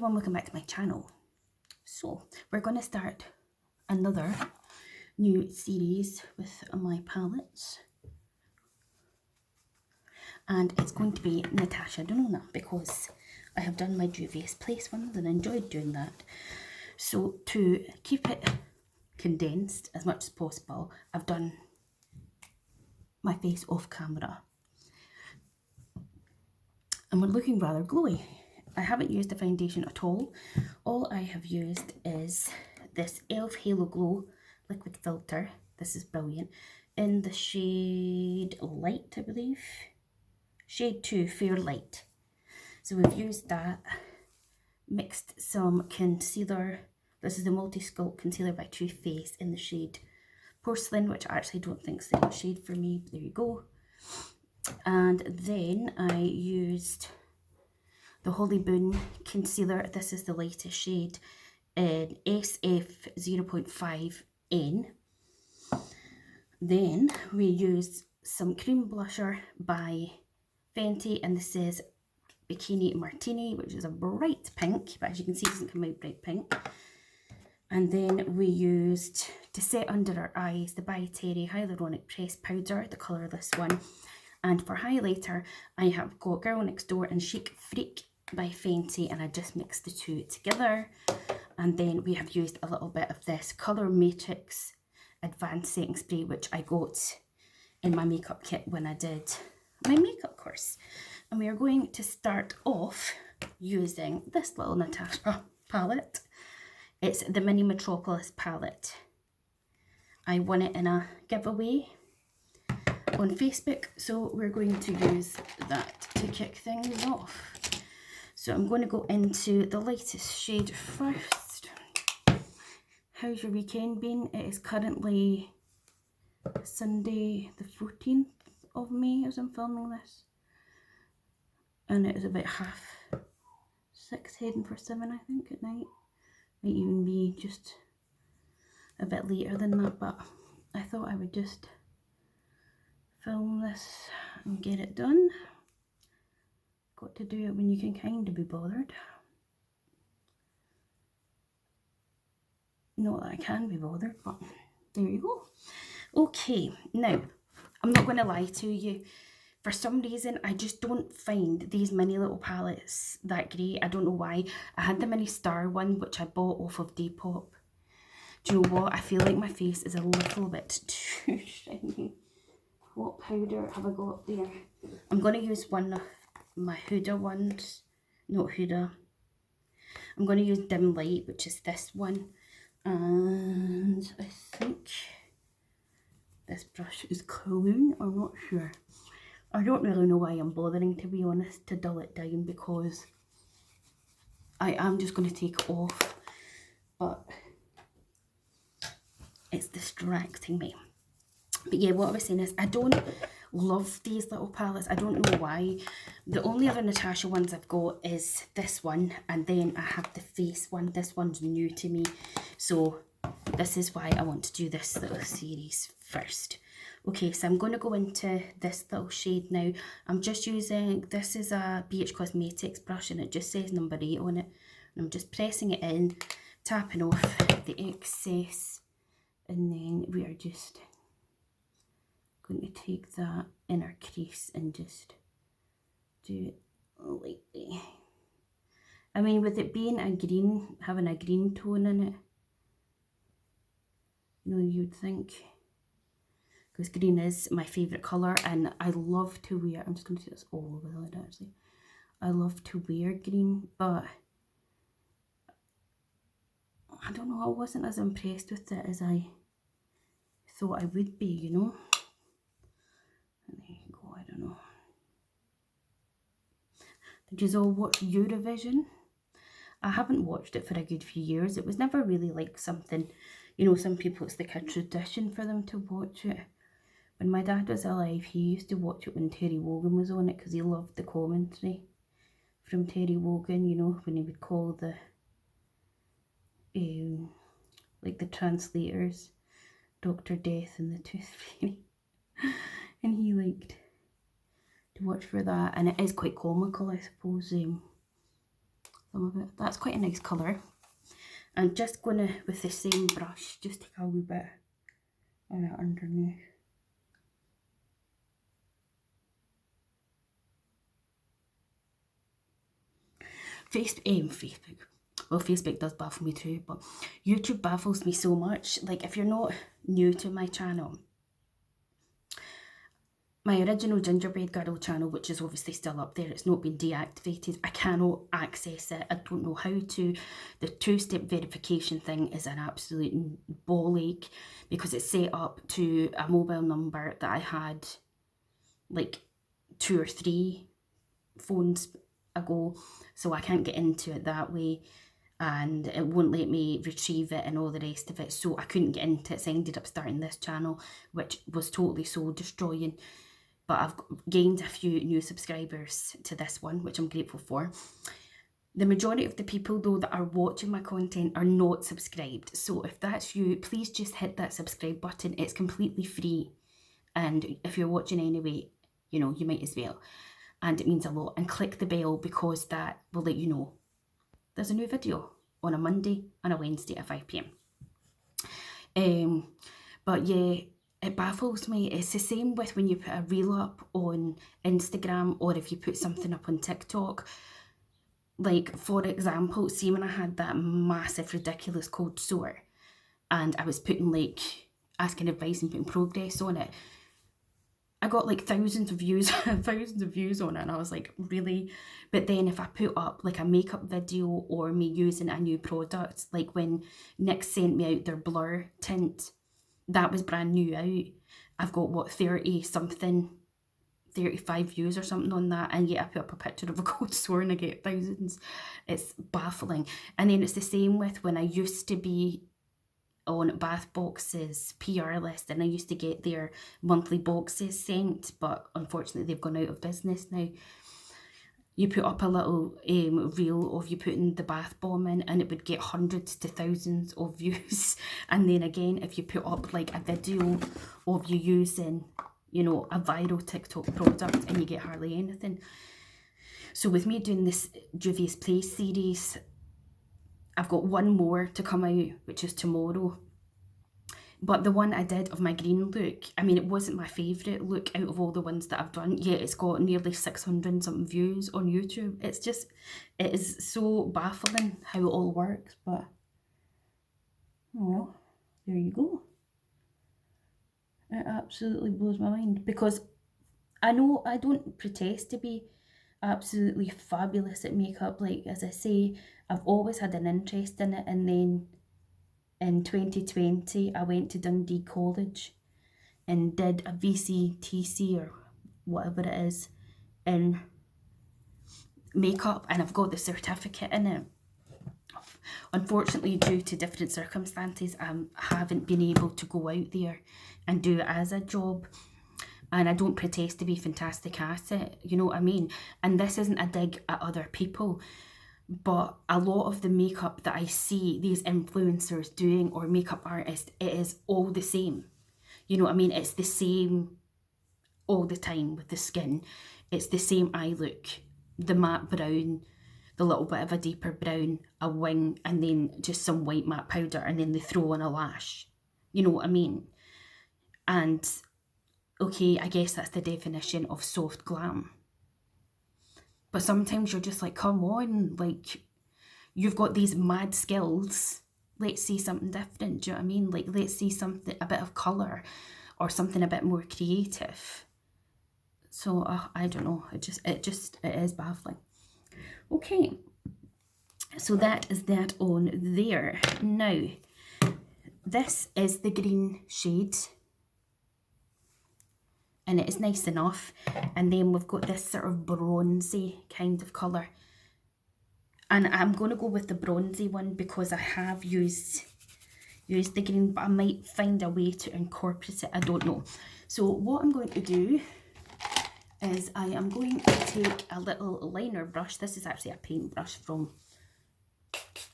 everyone, welcome back to my channel. So we're going to start another new series with my palettes, and it's going to be Natasha denona because I have done my Juvia's Place ones and enjoyed doing that. So to keep it condensed as much as possible, I've done my face off camera and we're looking rather glowy. I haven't used a foundation at all. All I have used is this e.l.f. Halo Glow liquid filter. This is brilliant. In the shade Light, I believe. Shade 2, Fair Light. So we've used that. Mixed some concealer. This is the Multi-Sculpt Concealer by Too Faced in the shade Porcelain, which I actually don't think is the right shade for me. But there you go. And then I used the Holly Boon concealer. This is the latest shade in SF 0.5N. Then we used some cream blusher by Fenty, and this is Bikini Martini, which is a bright pink, but as you can see it doesn't come out bright pink. And then we used, to set under our eyes, the By Terry Hyaluronic Pressed Powder, the colourless one. And for highlighter, I have got Girl Next Door and Chic Freak by Fenty, and I just mixed the two together. And then we have used a little bit of this Colour Matrix Advanced Setting Spray, which I got in my makeup kit when I did my makeup course. And we are going to start off using this little Natasha palette. It's the Mini Metropolis palette. I won it in a giveaway on Facebook, so we're going to use that to kick things off. So I'm going to go into the lightest shade first. How's your weekend been? It is currently Sunday the 14th of May as I'm filming this, and it is about 6:30, heading for 7 I think at night. Might even be just a bit later than that, but I thought I would just film this and get it done. Got to do it when you can kind of be bothered. Not that I can be bothered, but there you go. Okay, now, I'm not going to lie to you. For some reason, I just don't find these mini little palettes that great. I don't know why. I had the mini star one, which I bought off of Depop. Do you know what? I feel like my face is a little bit too shiny. What powder have I got there? I'm going to use one of my Huda ones. Not Huda. I'm going to use Dim Light, which is this one. And I think this brush is clean. I'm not sure. I don't really know why I'm bothering, to be honest, to dull it down, because I am just going to take it off. But it's distracting me. But yeah, what I was saying is, I don't love these little palettes. I don't know why. The only other Natasha ones I've got is this one, and then I have the face one. This one's new to me, so this is why I want to do this little series first. Okay, so I'm going to go into this little shade now. I'm just using, this is a BH Cosmetics brush, and it just says number 8 on it. And I'm just pressing it in, tapping off the excess, and then we are just going to take that inner crease and just do it lightly. I mean, with it being a green, having a green tone in it, you know, you'd think, because green is my favourite colour, and I love to wear, I'm just going to do this all over the lid actually. I love to wear green, but I don't know, I wasn't as impressed with it as I thought I would be, you know. And there you go, I don't know. Did you all watch Eurovision? I haven't watched it for a good few years. It was never really like something, you know, some people, it's like a tradition for them to watch it. When my dad was alive, he used to watch it when Terry Wogan was on it, because he loved the commentary from Terry Wogan, you know, when he would call the, like the translators, Dr. Death and the Tooth Fairy. And he liked to watch for that, and it is quite comical, I suppose, some of it. That's quite a nice colour. I'm just going to, with the same brush, just take a wee bit underneath. Facebook. Well, Facebook does baffle me too, but YouTube baffles me so much. Like, if you're not new to my channel, my original Gingerbread Girl channel, which is obviously still up there, it's not been deactivated. I cannot access it. I don't know how to. The two-step verification thing is an absolute ball ache because it's set up to a mobile number that I had like 2 or 3 phones ago, so I can't get into it that way, and it won't let me retrieve it and all the rest of it, so I couldn't get into it, so I ended up starting this channel, which was totally soul destroying. But I've gained a few new subscribers to this one, which I'm grateful for. The majority of the people, though, that are watching my content are not subscribed. So if that's you, please just hit that subscribe button. It's completely free. And if you're watching anyway, you know, you might as well. And it means a lot. And click the bell because that will let you know there's a new video on a Monday and a Wednesday at 5 PM. But yeah, it baffles me. It's the same with when you put a reel up on Instagram or if you put something up on TikTok. Like, for example, see when I had that massive, ridiculous cold sore and I was putting like, asking advice and putting progress on it, I got like thousands of views, thousands of views on it, and I was like, really? But then if I put up like a makeup video or me using a new product, like when NYX sent me out their blur tint, that was brand new out. I've got what, 30 something, 35 views or something on that, and yet I put up a picture of a cold sore and I get thousands. It's baffling. And then it's the same with when I used to be on Bath Boxes PR list and I used to get their monthly boxes sent, but unfortunately they've gone out of business now. You put up a little reel of you putting the bath bomb in and it would get hundreds to thousands of views. And then again, if you put up like a video of you using, you know, a viral TikTok product, and you get hardly anything. So with me doing this Juvia's Place series, I've got one more to come out, which is tomorrow. But the one I did of my green look, I mean, it wasn't my favourite look out of all the ones that I've done, yet it's got nearly 600 something views on YouTube. It's just, it is so baffling how it all works, but, well, there you go. It absolutely blows my mind, because I know I don't protest to be absolutely fabulous at makeup. Like, as I say, I've always had an interest in it, and then in 2020 I went to Dundee College and did a VCTC or whatever it is in makeup, and I've got the certificate in it. Unfortunately, due to different circumstances, I haven't been able to go out there and do it as a job. And I don't pretend to be fantastic at it, you know what I mean? And this isn't a dig at other people, but a lot of the makeup that I see these influencers doing, or makeup artists, it is all the same. You know what I mean? It's the same all the time with the skin. It's the same eye look, the matte brown, the little bit of a deeper brown, a wing, and then just some white matte powder, and then they throw on a lash. You know what I mean? And okay, I guess that's the definition of soft glam. But sometimes you're just like, come on, like, you've got these mad skills. Let's see something different, do you know what I mean? Like, let's see something, a bit of colour, or something a bit more creative. So, I don't know, it is baffling. Okay, so that is that on there. Now, this is the green shade, and it is nice enough. And then we've got this sort of bronzy kind of colour, and I'm going to go with the bronzy one because I have used the green, but I might find a way to incorporate it, I don't know. So what I'm going to do is I am going to take a little liner brush. This is actually a paintbrush from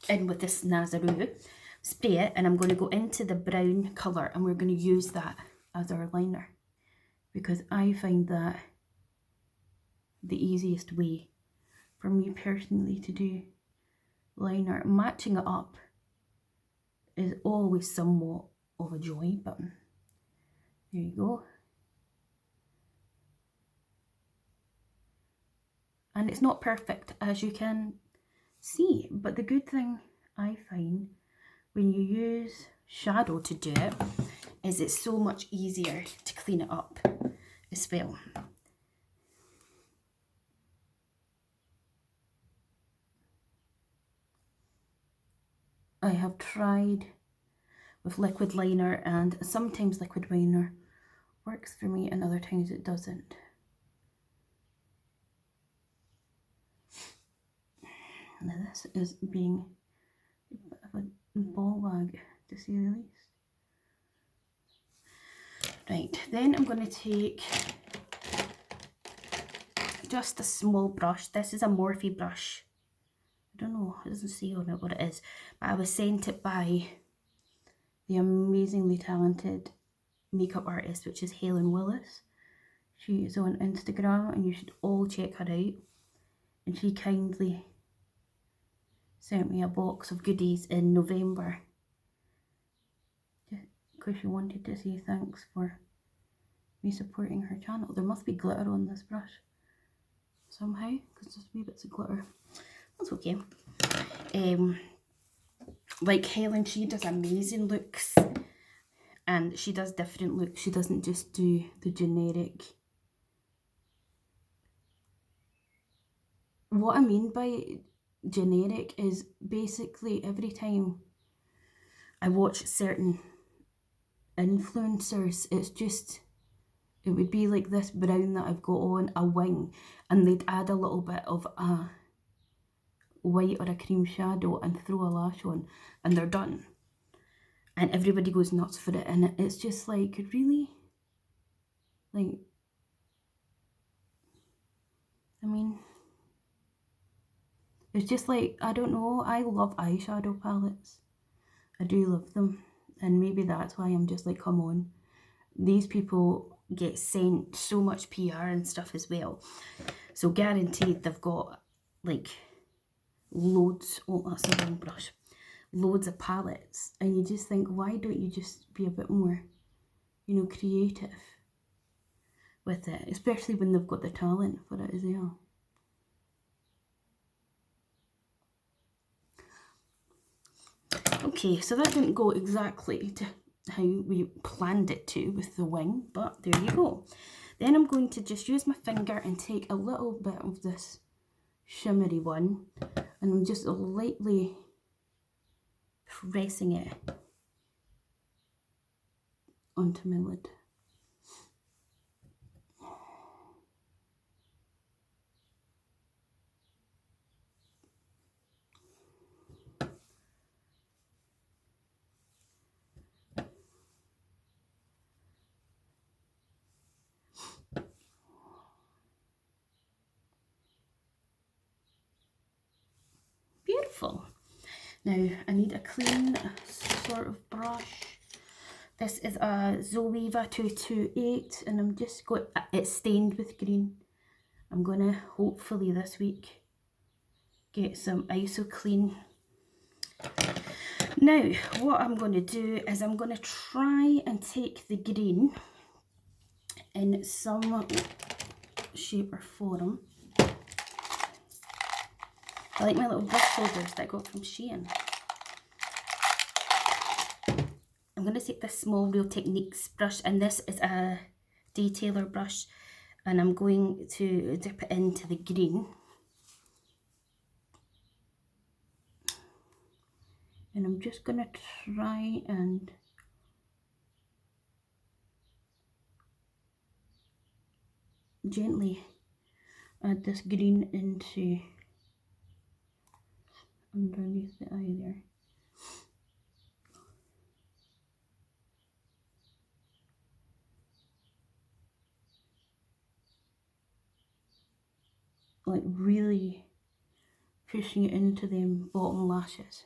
in with this Nazaroo. Spray it, and I'm going to go into the brown colour, and we're going to use that as our liner, because I find that the easiest way for me personally to do liner, matching it up is always somewhat of a joy, but there you go. And it's not perfect, as you can see, but the good thing I find when you use shadow to do it is it's so much easier to clean it up as well. I have tried with liquid liner, and sometimes liquid liner works for me and other times it doesn't. Now this is being a bit of a ball wag, to say the least. Right, then I'm going to take just a small brush. This is a Morphe brush. I don't know, it doesn't say on it what it is, but I was sent it by the amazingly talented makeup artist, which is Helen Willis. She is on Instagram and you should all check her out. And she kindly sent me a box of goodies in November, just because she wanted to say thanks for me supporting her channel. There must be glitter on this brush somehow, because there's wee bits of glitter. That's okay. Like Helen, she does amazing looks, and she does different looks. She doesn't just do the generic. What I mean by generic is basically every time I watch certain influencers, it's just, it would be like this brown that I've got on, a wing, and they'd add a little bit of a white or a cream shadow and throw a lash on, and they're done. And everybody goes nuts for it, and it's just like, really? Like, I mean, it's just like, I don't know, I love eyeshadow palettes. I do love them, and maybe that's why I'm just like, come on. These people get sent so much PR and stuff as well, so guaranteed they've got like loads, oh that's a wrong brush, loads of palettes, and you just think, why don't you just be a bit more, you know, creative with it, especially when they've got the talent for it as well. Okay, so that didn't go exactly to how we planned it to with the wing, but there you go. Then I'm going to just use my finger and take a little bit of this shimmery one, and I'm just lightly pressing it onto my lid. Beautiful. Now I need a clean sort of brush. This is a Zoeva 228, and I'm just going, it's stained with green. I'm gonna hopefully this week get some ISO clean. Now what I'm going to do is I'm going to try and take the green in some shape or form. I like my little brush holders that I got from Shein. I'm going to take this small Real Techniques brush, and this is a detailer brush, and I'm going to dip it into the green. And I'm just going to try and gently add this green into underneath the eye there. Like really pushing it into them bottom lashes.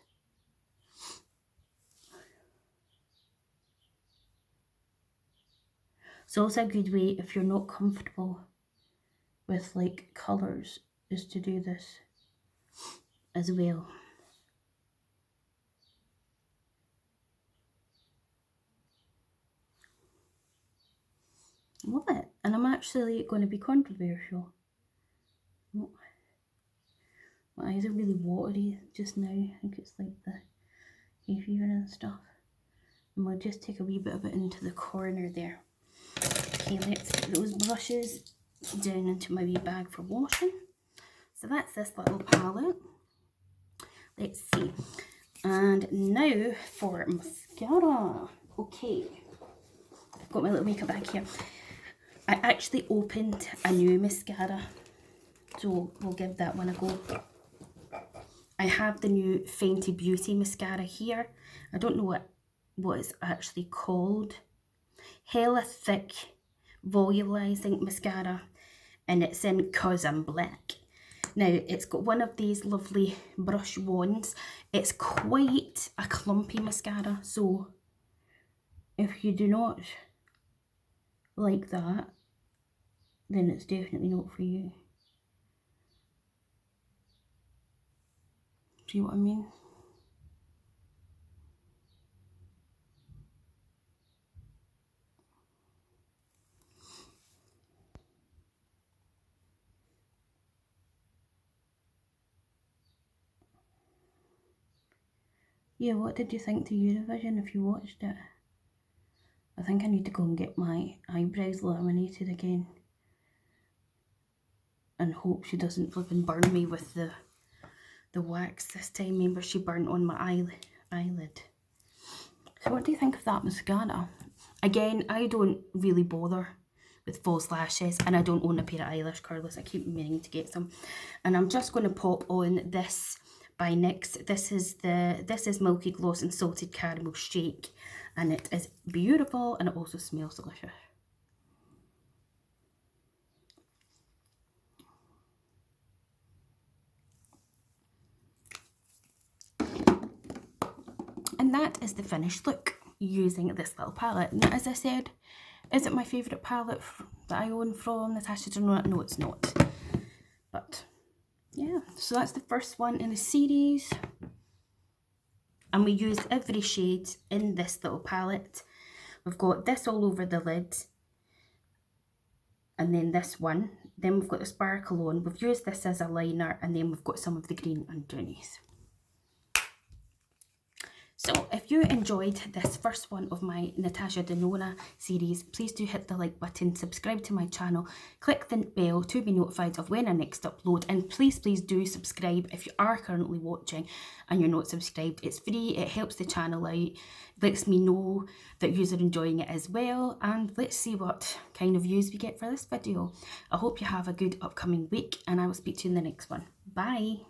It's also a good way, if you're not comfortable with like colours, is to do this as well. Love it. And I'm actually going to be controversial. Oh, my eyes are really watery just now. I think it's like the hay fever and stuff. And we'll just take a wee bit of it into the corner there. Okay, let's put those brushes down into my wee bag for washing. So that's this little palette. Let's see. And now for mascara. Okay, I've got my little makeup bag here. I actually opened a new mascara, so we'll give that one a go. I have the new Fenty Beauty mascara here. I don't know what it's actually called. Hella thick volumizing mascara, and it's in Cause I'm Black. Now, it's got one of these lovely brush wands. It's quite a clumpy mascara, so if you do not like that, then it's definitely not for you. See what I mean? Yeah, what did you think to Eurovision if you watched it? I think I need to go and get my eyebrows laminated again. And hope she doesn't flipping burn me with the wax this time. Remember, she burnt on my eyelid. So what do you think of that mascara? Again, I don't really bother with false lashes, and I don't own a pair of eyelash curlers. I keep meaning to get some. And I'm just going to pop on this by NYX. This is Milky Gloss and Salted Caramel Shake, and it is beautiful, and it also smells delicious. And that is the finished look using this little palette. Now, as I said, is it my favourite palette that I own from Natasha Denona? No, it's not. But yeah, so that's the first one in the series. And we used every shade in this little palette. We've got this all over the lid. And then this one. Then we've got the sparkle on. We've used this as a liner, and then we've got some of the green underneath. So if you enjoyed this first one of my Natasha Denona series, please do hit the like button, subscribe to my channel, click the bell to be notified of when I next upload, and please do subscribe if you are currently watching and you're not subscribed. It's free, it helps the channel out, lets me know that you are enjoying it as well, and let's see what kind of views we get for this video. I hope you have a good upcoming week, and I will speak to you in the next one. Bye!